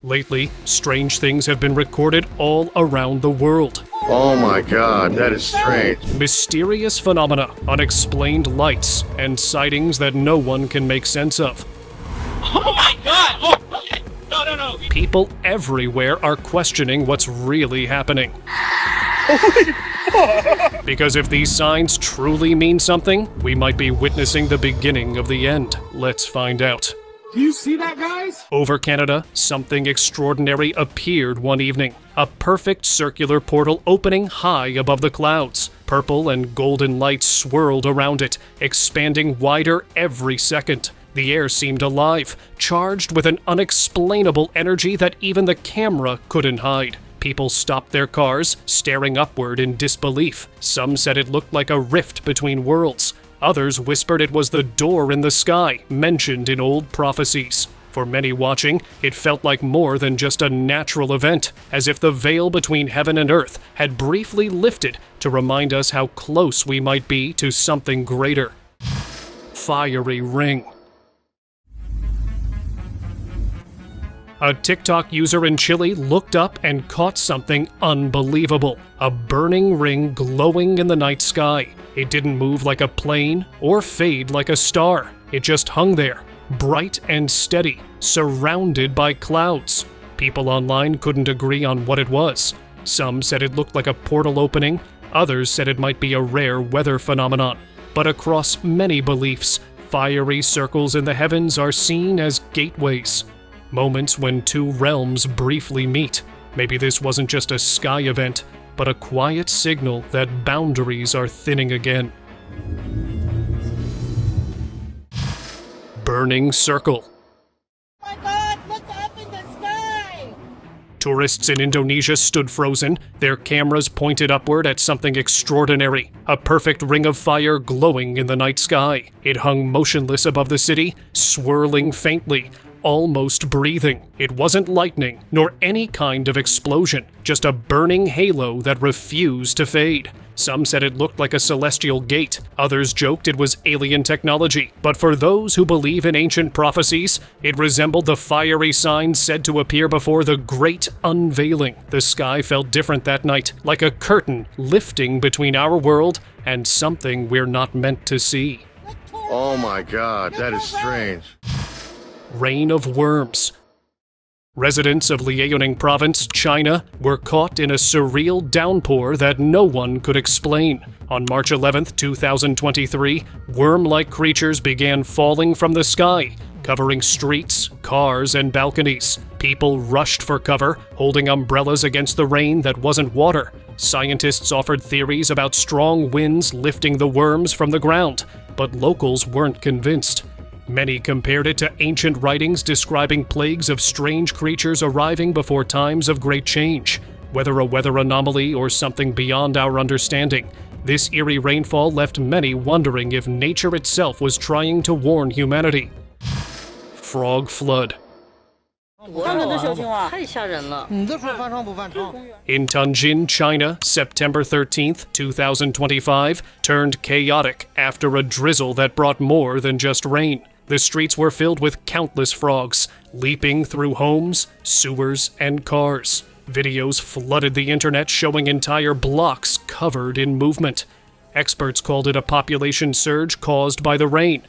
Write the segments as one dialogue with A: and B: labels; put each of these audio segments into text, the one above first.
A: Lately, strange things have been recorded all around the world.
B: Oh my god, that is strange.
A: Mysterious phenomena, unexplained lights, and sightings that no one can make sense of.
C: Oh my god! Oh, no.
A: People everywhere are questioning what's really happening. Because if these signs truly mean something, we might be witnessing the beginning of the end. Let's find out.
D: Do you see that, guys?
A: Over Canada, something extraordinary appeared one evening. A perfect circular portal opening high above the clouds. Purple and golden lights swirled around it, expanding wider every second. The air seemed alive, charged with an unexplainable energy that even the camera couldn't hide. People stopped their cars, staring upward in disbelief. Some said it looked like a rift between worlds. Others whispered it was the door in the sky, mentioned in old prophecies. For many watching, it felt like more than just a natural event, as if the veil between heaven and earth had briefly lifted to remind us how close we might be to something greater. Fiery ring. A TikTok user in Chile looked up and caught something unbelievable. A burning ring glowing in the night sky. It didn't move like a plane or fade like a star. It just hung there, bright and steady, surrounded by clouds. People online couldn't agree on what it was. Some said it looked like a portal opening. Others said it might be a rare weather phenomenon. But across many beliefs, fiery circles in the heavens are seen as gateways. Moments when two realms briefly meet. Maybe this wasn't just a sky event, but a quiet signal that boundaries are thinning again. Burning circle.
E: Oh my God, look up in the sky!
A: Tourists in Indonesia stood frozen, their cameras pointed upward at something extraordinary. A perfect ring of fire glowing in the night sky. It hung motionless above the city, swirling faintly, almost breathing. It wasn't lightning, nor any kind of explosion, just a burning halo that refused to fade. Some said it looked like a celestial gate, others joked it was alien technology, but for those who believe in ancient prophecies, it resembled the fiery sign said to appear before the Great Unveiling. The sky felt different that night, like a curtain lifting between our world and something we're not meant to see.
B: Oh my god, that is strange.
A: Rain of worms. Residents of Liaoning Province, China, were caught in a surreal downpour that no one could explain. On March 11, 2023, worm-like creatures began falling from the sky, covering streets, cars, and balconies. People rushed for cover, holding umbrellas against the rain that wasn't water. Scientists offered theories about strong winds lifting the worms from the ground, but locals weren't convinced. Many compared it to ancient writings describing plagues of strange creatures arriving before times of great change. Whether a weather anomaly or something beyond our understanding, this eerie rainfall left many wondering if nature itself was trying to warn humanity. Frog flood. In Tianjin, China, September 13th, 2025, turned chaotic after a drizzle that brought more than just rain. The streets were filled with countless frogs, leaping through homes, sewers, and cars. Videos flooded the internet showing entire blocks covered in movement. Experts called it a population surge caused by the rain,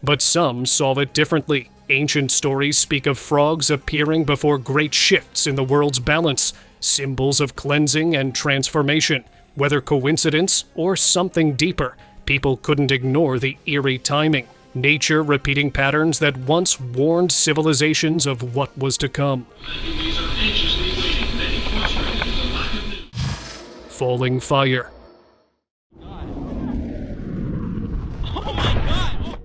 A: but some saw it differently. Ancient stories speak of frogs appearing before great shifts in the world's balance, symbols of cleansing and transformation. Whether coincidence or something deeper, people couldn't ignore the eerie timing. Nature repeating patterns that once warned civilizations of what was to come. Falling fire.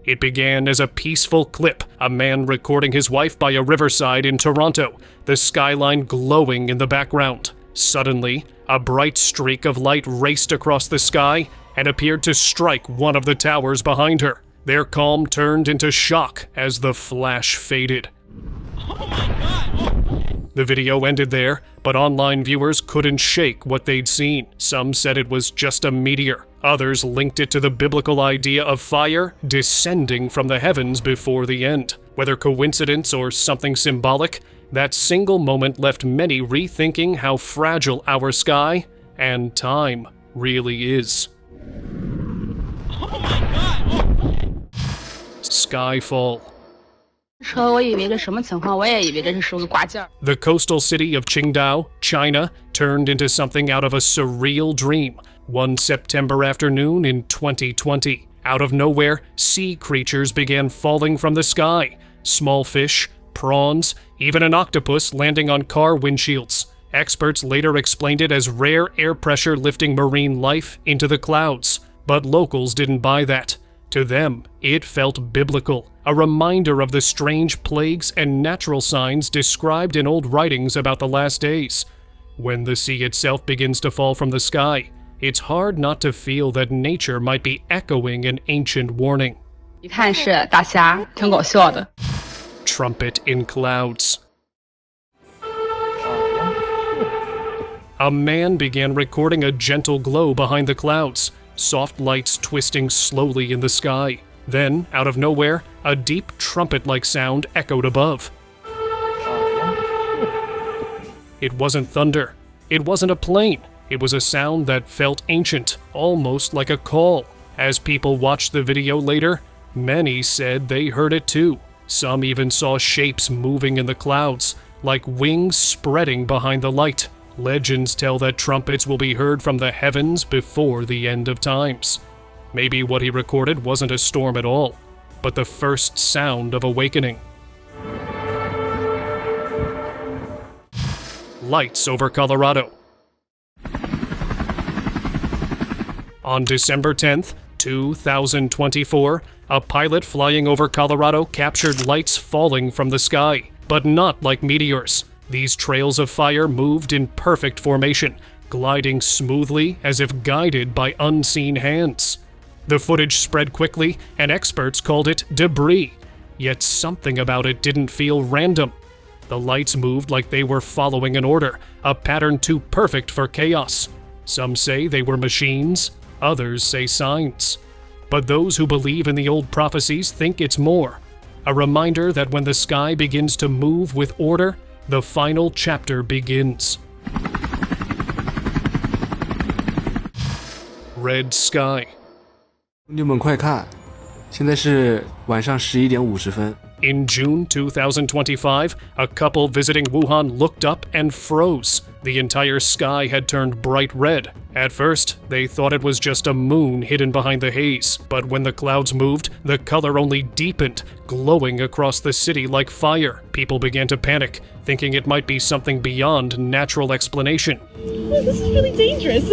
A: It began as a peaceful clip, a man recording his wife by a riverside in Toronto, the skyline glowing in the background. Suddenly, a bright streak of light raced across the sky and appeared to strike one of the towers behind her. Their calm turned into shock as the flash faded. The video ended there, but online viewers couldn't shake what they'd seen. Some said it was just a meteor. Others linked it to the biblical idea of fire descending from the heavens before the end. Whether coincidence or something symbolic, That single moment left many rethinking how fragile our sky and time really is.
C: Oh my god!
A: Skyfall.
F: 车我以为个什么情况，我也以为这是属于挂件儿。
A: The coastal city of Qingdao, China, turned into something out of a surreal dream one September afternoon in 2020. Out of nowhere, sea creatures began falling from the sky. Small fish, prawns, even an octopus landing on car windshields. Experts later explained it as rare air pressure lifting marine life into the clouds. But locals didn't buy that. To them, it felt biblical, a reminder of the strange plagues and natural signs described in old writings about the last days. When the sea itself begins to fall from the sky, it's hard not to feel that nature might be echoing an ancient warning.
F: 一看是大虾，挺搞笑的。
A: Trumpet in clouds. A man began recording a gentle glow behind the clouds, soft lights twisting slowly in the sky. Then, out of nowhere, a deep trumpet-like sound echoed above. It wasn't thunder. It wasn't a plane. It was a sound that felt ancient, almost like a call. As people watched the video later, many said they heard it too. Some even saw shapes moving in the clouds, like wings spreading behind the light. Legends tell that trumpets will be heard from the heavens before the end of times. Maybe what he recorded wasn't a storm at all, but the first sound of awakening. Lights over Colorado. On December 10th, 2024, a pilot flying over Colorado captured lights falling from the sky, but not like meteors. These trails of fire moved in perfect formation, gliding smoothly as if guided by unseen hands. The footage spread quickly, and experts called it debris. Yet something about it didn't feel random. The lights moved like they were following an order, a pattern too perfect for chaos. Some say they were machines, others say signs. But those who believe in the old prophecies think it's more. A reminder that when the sky begins to move with order, the final chapter begins. Red sky.
G: 兄弟们快看，现在是晚上11点50分。
A: In June 2025, a couple visiting Wuhan looked up and froze. The entire sky had turned bright red. At first, they thought it was just a moon hidden behind the haze, but when the clouds moved, the color only deepened, glowing across the city like fire. People began to panic, thinking it might be something beyond natural explanation.
E: Oh, this is really dangerous.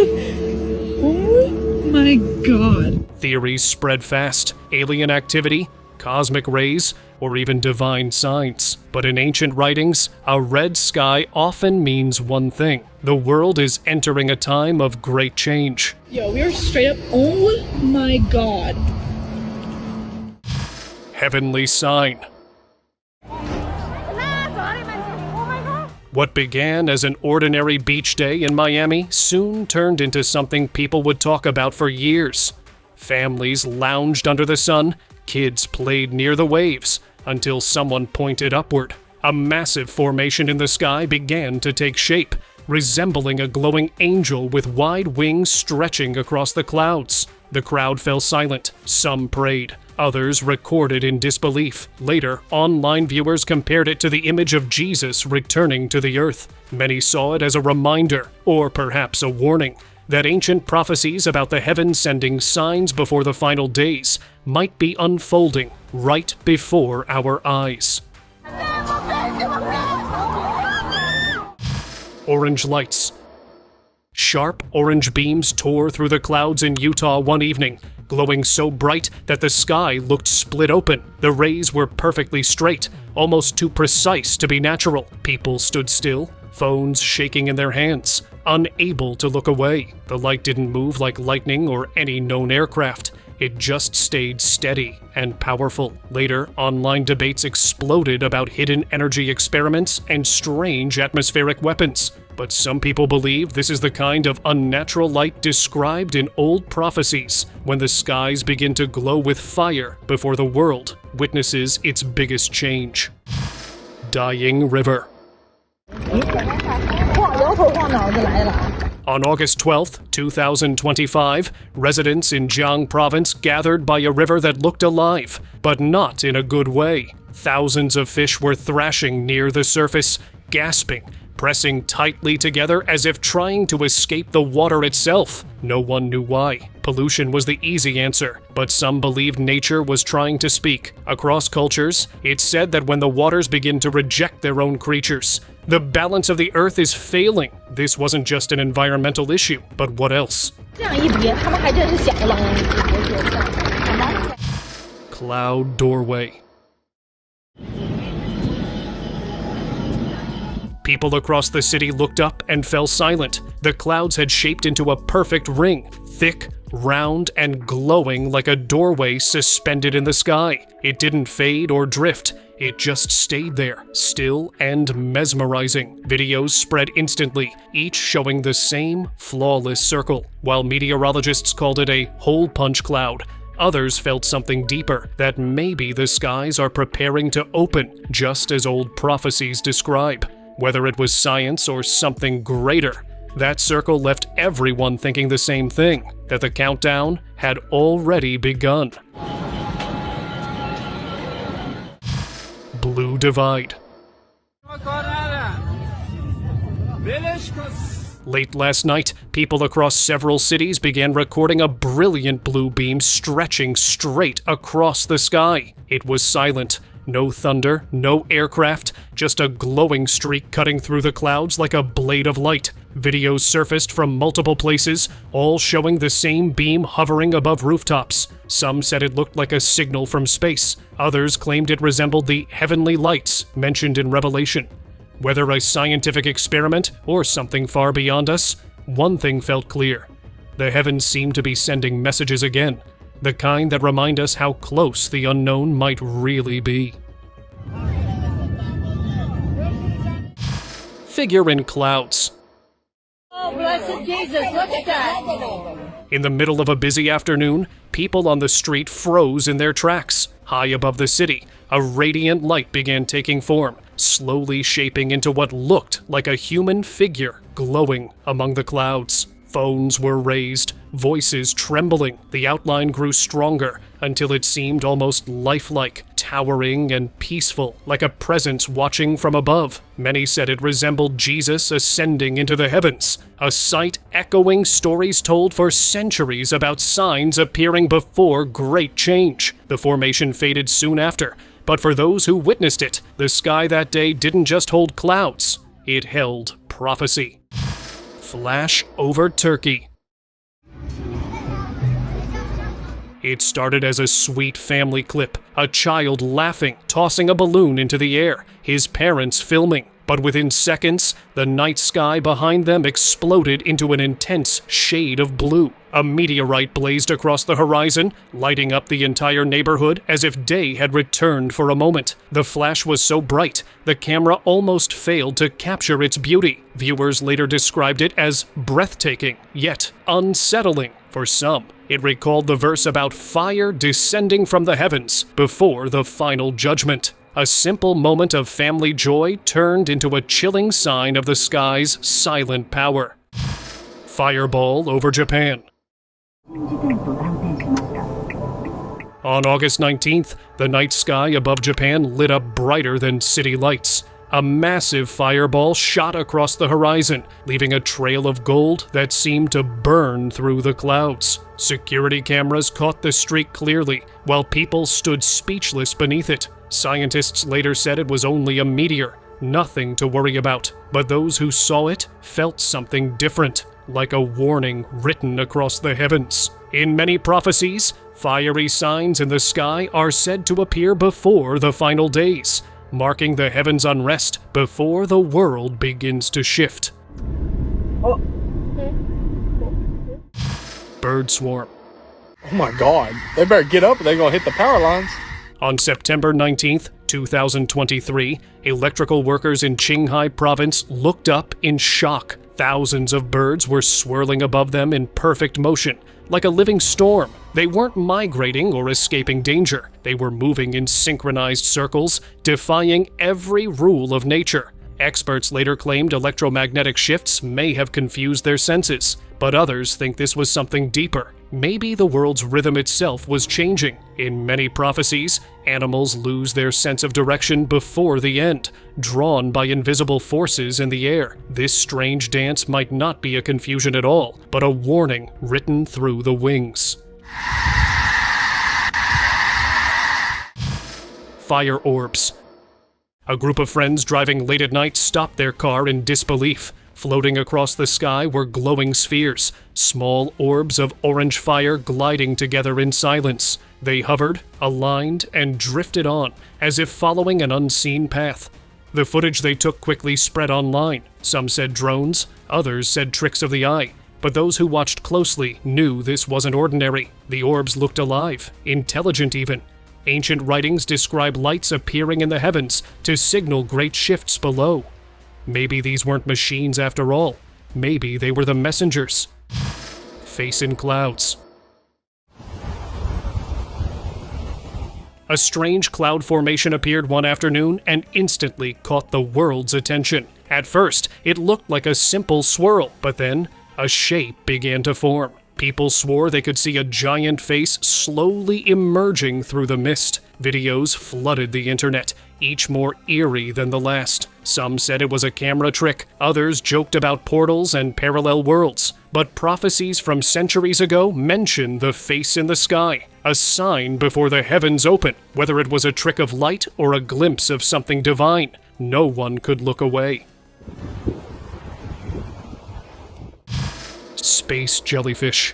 E: Oh my god.
A: Theories spread fast: alien activity, cosmic rays, or even divine signs. But in ancient writings, a red sky often means one thing: the world is entering a time of great change.
E: Yo, we are straight up. Oh my god.
A: Heavenly sign. What began as an ordinary beach day in Miami soon turned into something people would talk about for years. Families lounged under the sun, kids played near the waves, until someone pointed upward. A massive formation in the sky began to take shape, resembling a glowing angel with wide wings stretching across the clouds. The crowd fell silent. Some prayed. Others recorded in disbelief. Later, online viewers compared it to the image of Jesus returning to the earth. Many saw it as a reminder, or perhaps a warning, that ancient prophecies about the heavens sending signs before the final days might be unfolding right before our eyes. Orange lights. Sharp orange beams tore through the clouds in Utah one evening, glowing so bright that the sky looked split open. The rays were perfectly straight, almost too precise to be natural. People stood still, phones shaking in their hands, unable to look away. The light didn't move like lightning or any known aircraft. It just stayed steady and powerful. Later, online debates exploded about hidden energy experiments and strange atmospheric weapons. But some people believe this is the kind of unnatural light described in old prophecies, when the skies begin to glow with fire before the world witnesses its biggest change. Dying river. On August 12th, 2025, residents in Jiang Province gathered by a river that looked alive, but not in a good way. Thousands of fish were thrashing near the surface, gasping, pressing tightly together as if trying to escape the water itself. No one knew why. Pollution was the easy answer, but some believed nature was trying to speak. Across cultures, it's said that when the waters begin to reject their own creatures, the balance of the earth is failing. This wasn't just an environmental issue, but what else? Cloud doorway. People across the city looked up and fell silent. The clouds had shaped into a perfect ring, thick, round, and glowing like a doorway suspended in the sky. It didn't fade or drift. It just stayed there, still and mesmerizing. Videos spread instantly, each showing the same flawless circle. While meteorologists called it a hole punch cloud, others felt something deeper, that maybe the skies are preparing to open, just as old prophecies describe. Whether it was science or something greater, that circle left everyone thinking the same thing, that the countdown had already begun. Blue Divide. Late last night, people across several cities began recording a brilliant blue beam stretching straight across the sky. It was silent. No thunder, no aircraft, just a glowing streak cutting through the clouds like a blade of light. Videos surfaced from multiple places, all showing the same beam hovering above rooftops. Some said it looked like a signal from space. Others claimed it resembled the heavenly lights mentioned in Revelation. Whether a scientific experiment or something far beyond us, one thing felt clear. The heavens seemed to be sending messages again. The kind that remind us how close the unknown might really be. Figure in clouds.
E: Oh, blessed Jesus, look at that.
A: In the middle of a busy afternoon, people on the street froze in their tracks. High above the city, a radiant light began taking form, slowly shaping into what looked like a human figure glowing among the clouds. Phones were raised, voices trembling. The outline grew stronger until it seemed almost lifelike, towering and peaceful, like a presence watching from above. Many said it resembled Jesus ascending into the heavens, a sight echoing stories told for centuries about signs appearing before great change. The formation faded soon after, but for those who witnessed it, the sky that day didn't just hold clouds, it held prophecy. Flash over Turkey. It started as a sweet family clip, a child laughing, tossing a balloon into the air, his parents filming. But within seconds, the night sky behind them exploded into an intense shade of blue. A meteorite blazed across the horizon, lighting up the entire neighborhood as if day had returned for a moment. The flash was so bright, the camera almost failed to capture its beauty. Viewers later described it as breathtaking, yet unsettling for some. It recalled the verse about fire descending from the heavens before the final judgment. A simple moment of family joy turned into a chilling sign of the sky's silent power. Fireball over Japan. On August 19th, the night sky above Japan lit up brighter than city lights. A massive fireball shot across the horizon, leaving a trail of gold that seemed to burn through the clouds. Security cameras caught the streak clearly, while people stood speechless beneath it. Scientists later said it was only a meteor, nothing to worry about. But those who saw it felt something different, like a warning written across the heavens. In many prophecies, fiery signs in the sky are said to appear before the final days, marking the heavens' unrest before the world begins to shift. Bird swarm.
H: Oh my God, they better get up or they're gonna hit the power lines.
A: On September 19th, 2023, electrical workers in Qinghai province looked up in shock. Thousands of birds were swirling above them in perfect motion, like a living storm. They weren't migrating or escaping danger. They were moving in synchronized circles, defying every rule of nature. Experts later claimed electromagnetic shifts may have confused their senses, but others think this was something deeper. Maybe the world's rhythm itself was changing. In many prophecies, animals lose their sense of direction before the end, drawn by invisible forces in the air. This strange dance might not be a confusion at all, but a warning written through the wings. Fire orbs. A group of friends driving late at night stopped their car in disbelief. Floating across the sky were glowing spheres, small orbs of orange fire gliding together in silence. They hovered, aligned, and drifted on, as if following an unseen path. The footage they took quickly spread online. Some said drones, others said tricks of the eye. But those who watched closely knew this wasn't ordinary. The orbs looked alive, intelligent even. Ancient writings describe lights appearing in the heavens to signal great shifts below. Maybe these weren't machines after all. Maybe they were the messengers. Face in clouds. A strange cloud formation appeared one afternoon and instantly caught the world's attention. At first, it looked like a simple swirl, but then a shape began to form. People swore they could see a giant face slowly emerging through the mist. Videos flooded the internet, each more eerie than the last. Some said it was a camera trick, others joked about portals and parallel worlds. But prophecies from centuries ago mentioned the face in the sky, a sign before the heavens open. Whether it was a trick of light or a glimpse of something divine, no one could look away. Space jellyfish.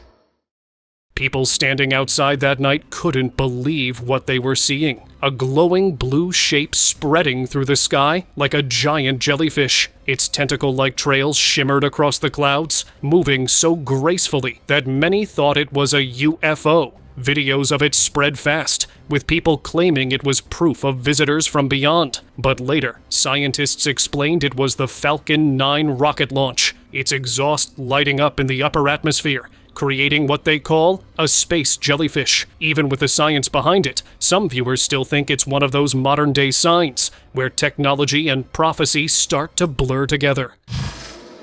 A: People standing outside that night couldn't believe what they were seeing. A glowing blue shape spreading through the sky like a giant jellyfish. Its tentacle-like trails shimmered across the clouds, moving so gracefully that many thought it was a UFO. Videos of it spread fast, with people claiming it was proof of visitors from beyond. But later, scientists explained it was the Falcon 9 rocket launch, its exhaust lighting up in the upper atmosphere, creating what they call a space jellyfish. Even with the science behind it, some viewers still think it's one of those modern-day signs, where technology and prophecy start to blur together.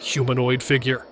A: Humanoid figure.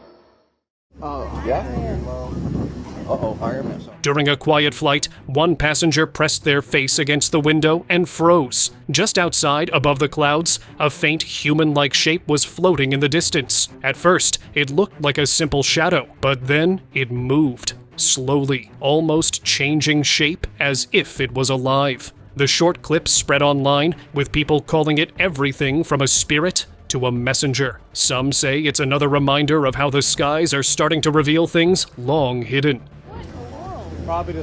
A: During a quiet flight, one passenger pressed their face against the window and froze. Just outside, above the clouds, a faint human-like shape was floating in the distance. At first, it looked like a simple shadow, but then it moved, slowly, almost changing shape as if it was alive. The short clips spread online, with people calling it everything from a spirit to a messenger. Some say it's another reminder of how the skies are starting to reveal things long hidden.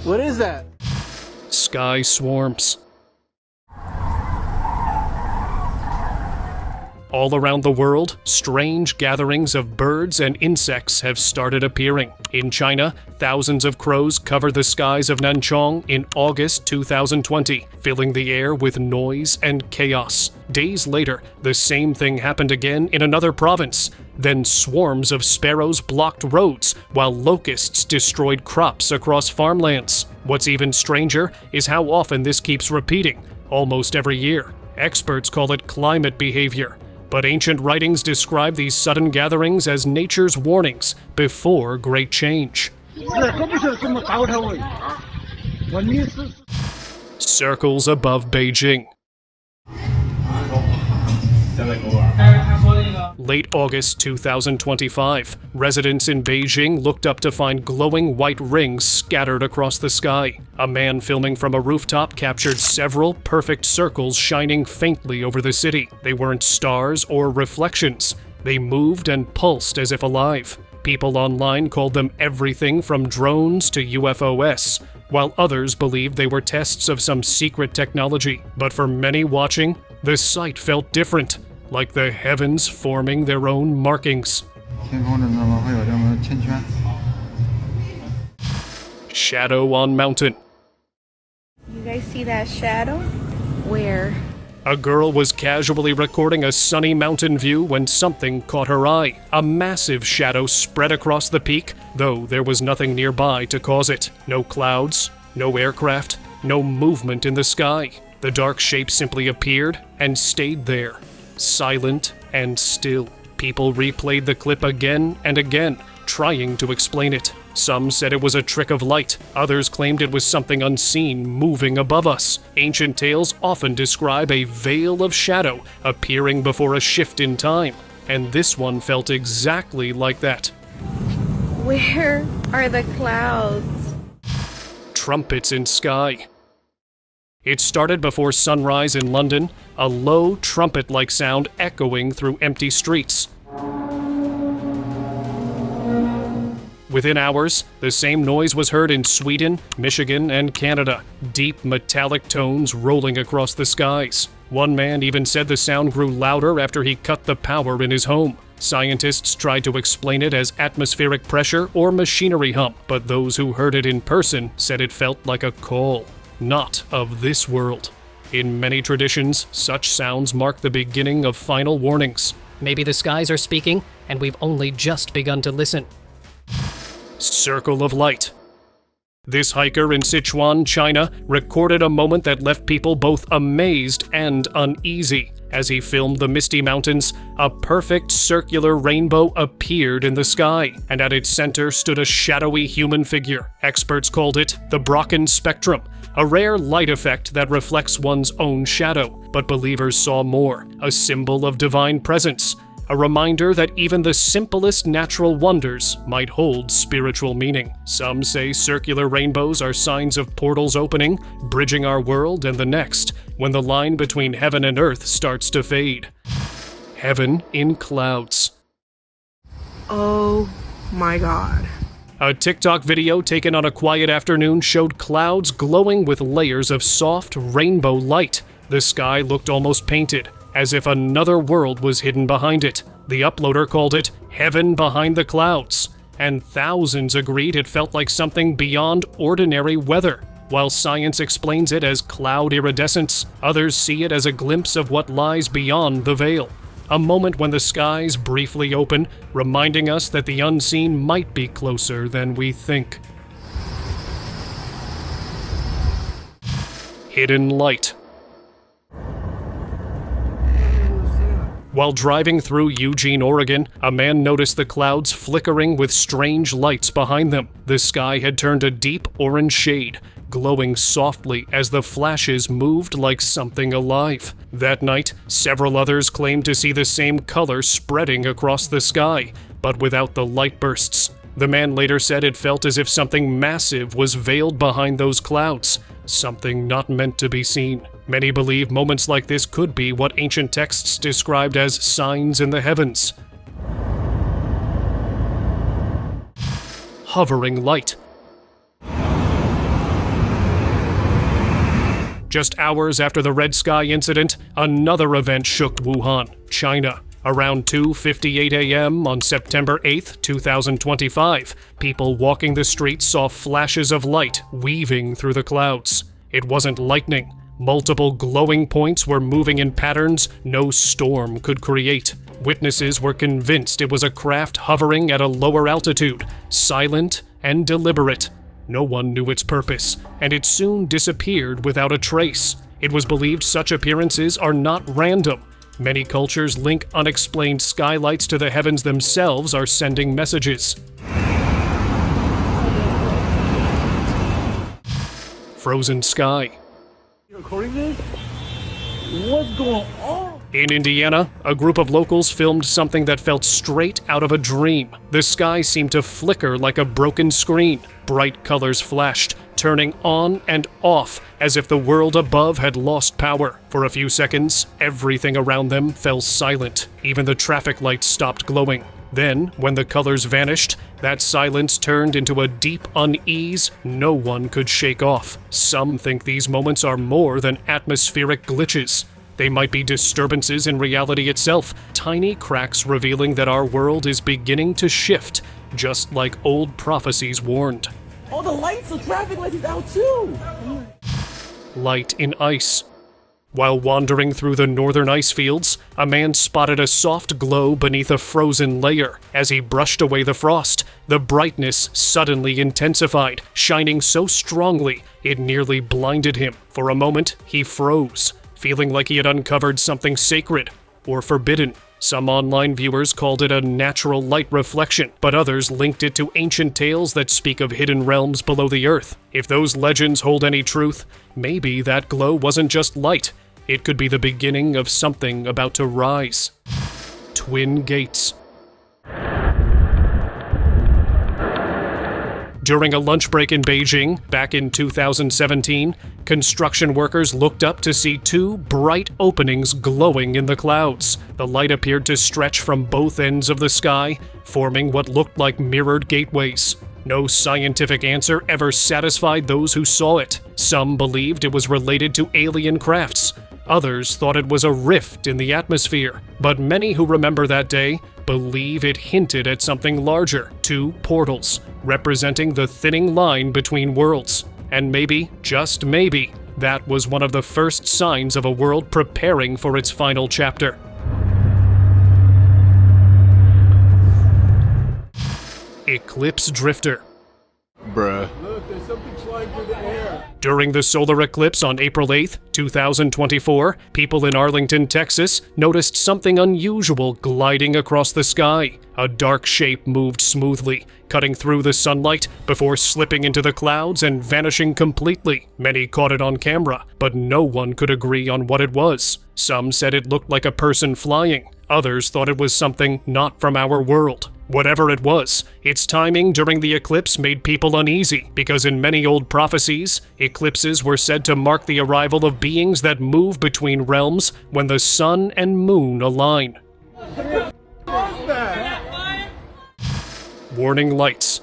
H: What is that?
A: Sky swarms. All around the world, strange gatherings of birds and insects have started appearing. In China, thousands of crows covered the skies of Nanchang in August 2020, filling the air with noise and chaos. Days later, the same thing happened again in another province. Then swarms of sparrows blocked roads, while locusts destroyed crops across farmlands. What's even stranger is how often this keeps repeating, almost every year. Experts call it climate behavior. But ancient writings describe these sudden gatherings as nature's warnings before great change. Circles above Beijing. Late August 2025, residents in Beijing looked up to find glowing white rings scattered across the sky. A man filming from a rooftop captured several perfect circles shining faintly over the city. They weren't stars or reflections. They moved and pulsed as if alive. People online called them everything from drones to UFOs, while others believed they were tests of some secret technology. But for many watching, the sight felt different, like the heavens forming their own markings. Shadow on mountain.
E: You guys see that shadow? Where?
A: A girl was casually recording a sunny mountain view when something caught her eye. A massive shadow spread across the peak, though there was nothing nearby to cause it. No clouds, no aircraft, no movement in the sky. The dark shape simply appeared and stayed there. silent and still. People replayed the clip again and again, trying to explain it. Some said it was a trick of light, others claimed it was something unseen moving above us. Ancient tales often describe a veil of shadow appearing before a shift in time, and this one felt exactly like that.
E: Where are the clouds?
A: Trumpets in sky. It started before sunrise in London, a low trumpet-like sound echoing through empty streets. Within hours, the same noise was heard in Sweden, Michigan, and Canada, deep metallic tones rolling across the skies. One man even said the sound grew louder after he cut the power in his home. Scientists tried to explain it as atmospheric pressure or machinery hum, but those who heard it in person said it felt like a call, not of this world. In many traditions, such sounds mark the beginning of final warnings.
I: Maybe the skies are speaking, and we've only just begun to listen.
A: Circle of light. This hiker in Sichuan, China, recorded a moment that left people both amazed and uneasy. As he filmed the misty mountains, a perfect circular rainbow appeared in the sky, and at its center stood a shadowy human figure. Experts called it the Brocken spectrum, a rare light effect that reflects one's own shadow. But believers saw more, a symbol of divine presence, a reminder that even the simplest natural wonders might hold spiritual meaning. Some say circular rainbows are signs of portals opening, bridging our world and the next, when the line between heaven and earth starts to fade. Heaven in clouds.
J: Oh my God.
A: A TikTok video taken on a quiet afternoon showed clouds glowing with layers of soft rainbow light. The sky looked almost painted, as if another world was hidden behind it. The uploader called it Heaven Behind the Clouds, and thousands agreed it felt like something beyond ordinary weather. While science explains it as cloud iridescence, others see it as a glimpse of what lies beyond the veil. A moment when the skies briefly open, reminding us that the unseen might be closer than we think. Hidden light. While driving through Eugene, Oregon, a man noticed the clouds flickering with strange lights behind them. The sky had turned a deep orange shade, glowing softly as the flashes moved like something alive. That night, several others claimed to see the same color spreading across the sky, but without the light bursts. The man later said it felt as if something massive was veiled behind those clouds, something not meant to be seen. Many believe moments like this could be what ancient texts described as signs in the heavens. Hovering light. Just hours after the Red Sky incident, another event shook Wuhan, China. Around 2:58 a.m. on September 8, 2025, people walking the streets saw flashes of light weaving through the clouds. It wasn't lightning. Multiple glowing points were moving in patterns no storm could create. Witnesses were convinced it was a craft hovering at a lower altitude, silent and deliberate. No one knew its purpose, and it soon disappeared without a trace. It was believed such appearances are not random. Many cultures link unexplained skylights to the heavens themselves are sending messages. Frozen sky.
D: You recording this? What's going on?
A: In Indiana, a group of locals filmed something that felt straight out of a dream. The sky seemed to flicker like a broken screen. Bright colors flashed, turning on and off as if the world above had lost power. For a few seconds, everything around them fell silent. Even the traffic lights stopped glowing. Then, when the colors vanished, that silence turned into a deep unease no one could shake off. Some think these moments are more than atmospheric glitches. They might be disturbances in reality itself, tiny cracks revealing that our world is beginning to shift, just like old prophecies warned.
D: Oh, the lights, the traffic lights is out too!
A: Light in ice. While wandering through the northern ice fields, a man spotted a soft glow beneath a frozen layer. As he brushed away the frost, the brightness suddenly intensified, shining so strongly it nearly blinded him. For a moment, he froze, feeling like he had uncovered something sacred. or forbidden. Some online viewers called it a natural light reflection, but others linked it to ancient tales that speak of hidden realms below the earth. If those legends hold any truth, maybe that glow wasn't just light. It could be the beginning of something about to rise. Twin Gates. During a lunch break in Beijing, back in 2017, construction workers looked up to see two bright openings glowing in the clouds. The light appeared to stretch from both ends of the sky, forming what looked like mirrored gateways. No scientific answer ever satisfied those who saw it. Some believed it was related to alien crafts. Others thought it was a rift in the atmosphere, but many who remember that day believe it hinted at something larger, two portals, representing the thinning line between worlds. And maybe, just maybe, that was one of the first signs of a world preparing for its final chapter. Eclipse Drifter.
H: Bruh.
A: During the solar eclipse on April 8, 2024, people in Arlington, Texas, noticed something unusual gliding across the sky. A dark shape moved smoothly, cutting through the sunlight before slipping into the clouds and vanishing completely. Many caught it on camera, but no one could agree on what it was. Some said it looked like a person flying. Others thought it was something not from our world. Whatever it was, its timing during the eclipse made people uneasy, because in many old prophecies, eclipses were said to mark the arrival of beings that move between realms when the sun and moon align. Warning lights.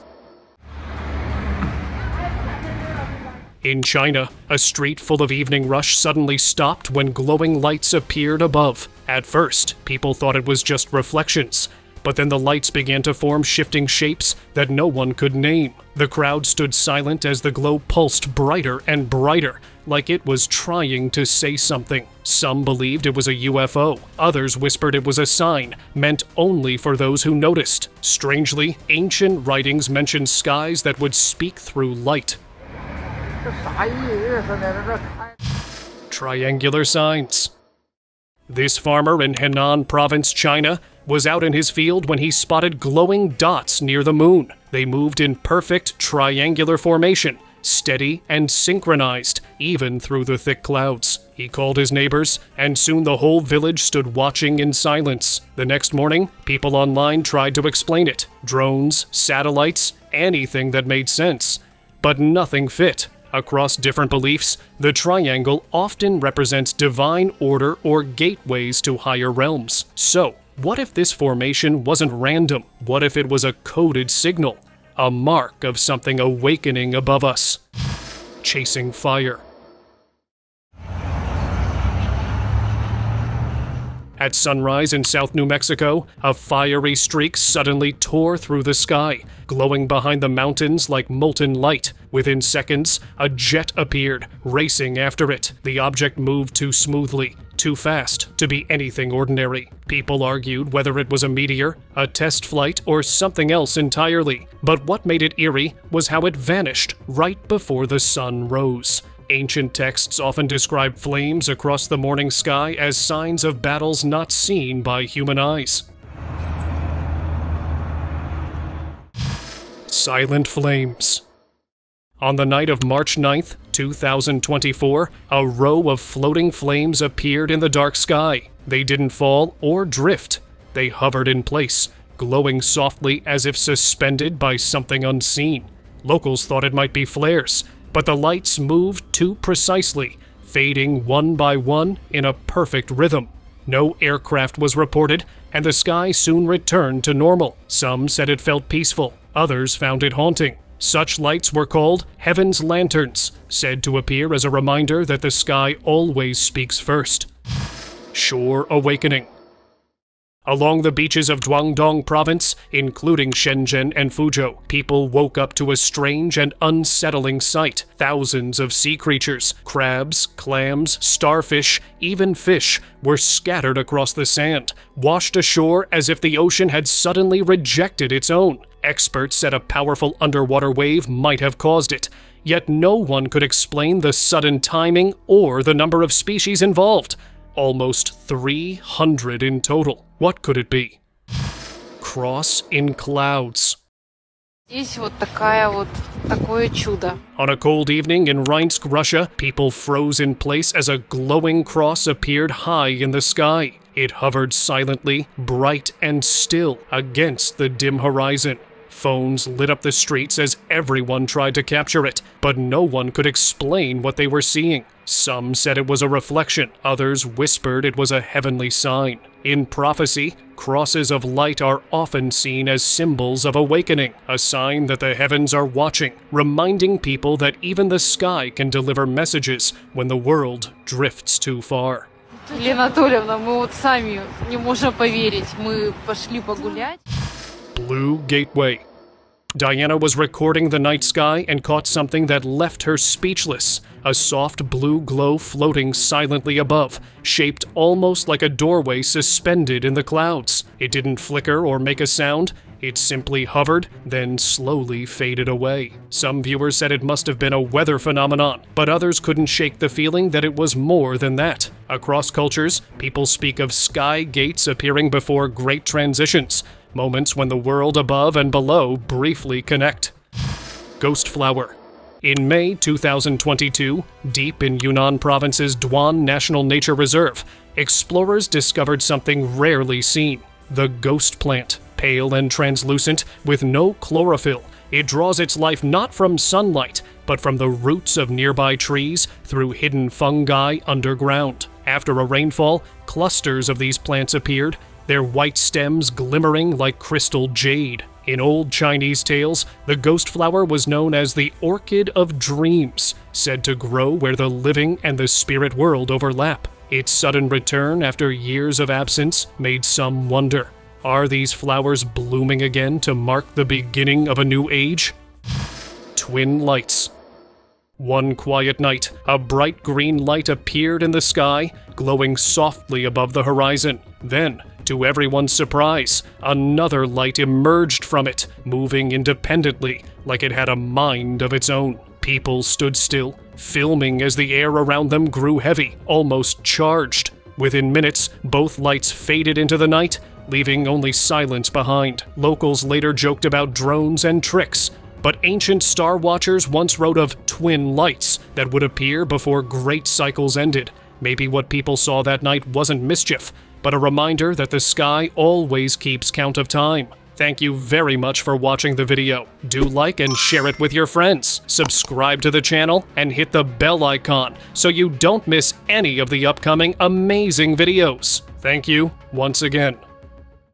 A: In China, a street full of evening rush suddenly stopped when glowing lights appeared above. At first, people thought it was just reflections, but then the lights began to form shifting shapes that no one could name. The crowd stood silent as the glow pulsed brighter and brighter, like it was trying to say something. Some believed it was a UFO. Others whispered it was a sign, meant only for those who noticed. Strangely, ancient writings mentioned skies that would speak through light. Triangular signs. This farmer in Henan Province, China, was out in his field when he spotted glowing dots near the moon. They moved in perfect triangular formation, steady and synchronized, even through the thick clouds. He called his neighbors, and soon the whole village stood watching in silence. The next morning, people online tried to explain it. Drones, satellites, anything that made sense. But nothing fit. Across different beliefs, the triangle often represents divine order or gateways to higher realms. So, what if this formation wasn't random? What if it was a coded signal? A mark of something awakening above us? Chasing fire. At sunrise in South New Mexico, a fiery streak suddenly tore through the sky, glowing behind the mountains like molten light. Within seconds, a jet appeared, racing after it. The object moved too smoothly, too fast to be anything ordinary. People argued whether it was a meteor, a test flight, or something else entirely. But what made it eerie was how it vanished right before the sun rose. Ancient texts often describe flames across the morning sky as signs of battles not seen by human eyes. Silent flames. On the night of March 9th, 2024, a row of floating flames appeared in the dark sky. They didn't fall or drift. They hovered in place, glowing softly as if suspended by something unseen. Locals thought it might be flares, but the lights moved too precisely, fading one by one in a perfect rhythm. No aircraft was reported, and the sky soon returned to normal. Some said it felt peaceful, others found it haunting. Such lights were called heaven's lanterns, said to appear as a reminder that the sky always speaks first. Shore awakening. Along the beaches of Guangdong Province, including Shenzhen and Fuzhou, people woke up to a strange and unsettling sight. Thousands of sea creatures, crabs, clams, starfish, even fish, were scattered across the sand, washed ashore as if the ocean had suddenly rejected its own. Experts said a powerful underwater wave might have caused it, yet no one could explain the sudden timing or the number of species involved. almost 300 in total. What could it be? Cross in clouds.
E: Здесь вот такое чудо.
A: On a cold evening in Rhinsk, Russia, people froze in place as a glowing cross appeared high in the sky. It hovered silently, bright and still against the dim horizon. Phones lit up the streets as everyone tried to capture it, but no one could explain what they were seeing. Some said it was a reflection, others whispered it was a heavenly sign. In prophecy, crosses of light are often seen as symbols of awakening, a sign that the heavens are watching, reminding people that even the sky can deliver messages when the world drifts too far.
E: Лена Анатольевна, мы вот сами не можем поверить. Мы пошли погулять.
A: Blue Gateway. Diana was recording the night sky and caught something that left her speechless. A soft blue glow floating silently above, shaped almost like a doorway suspended in the clouds. It didn't flicker or make a sound. It simply hovered, then slowly faded away. Some viewers said it must have been a weather phenomenon, but others couldn't shake the feeling that it was more than that. Across cultures, people speak of sky gates appearing before great transitions, moments when the world above and below briefly connect. Ghost Flower. In May 2022, deep in Yunnan Province's Duan National Nature Reserve, explorers discovered something rarely seen: the ghost plant. Pale and translucent, with no chlorophyll, it draws its life not from sunlight, but from the roots of nearby trees through hidden fungi underground. After a rainfall, clusters of these plants appeared, their white stems glimmering like crystal jade. In old Chinese tales, the ghost flower was known as the Orchid of Dreams, said to grow where the living and the spirit world overlap. Its sudden return after years of absence made some wonder. Are these flowers blooming again to mark the beginning of a new age? Twin lights. One quiet night, a bright green light appeared in the sky, glowing softly above the horizon. Then, to everyone's surprise, another light emerged from it, moving independently, like it had a mind of its own. People stood still, filming as the air around them grew heavy, almost charged. Within minutes, both lights faded into the night, leaving only silence behind. Locals later joked about drones and tricks, but ancient star watchers once wrote of twin lights that would appear before great cycles ended. Maybe what people saw that night wasn't mischief, but a reminder that the sky always keeps count of time. Thank you very much for watching the video. Do like and share it with your friends. Subscribe to the channel and hit the bell icon so you don't miss any of the upcoming amazing videos. Thank you once again.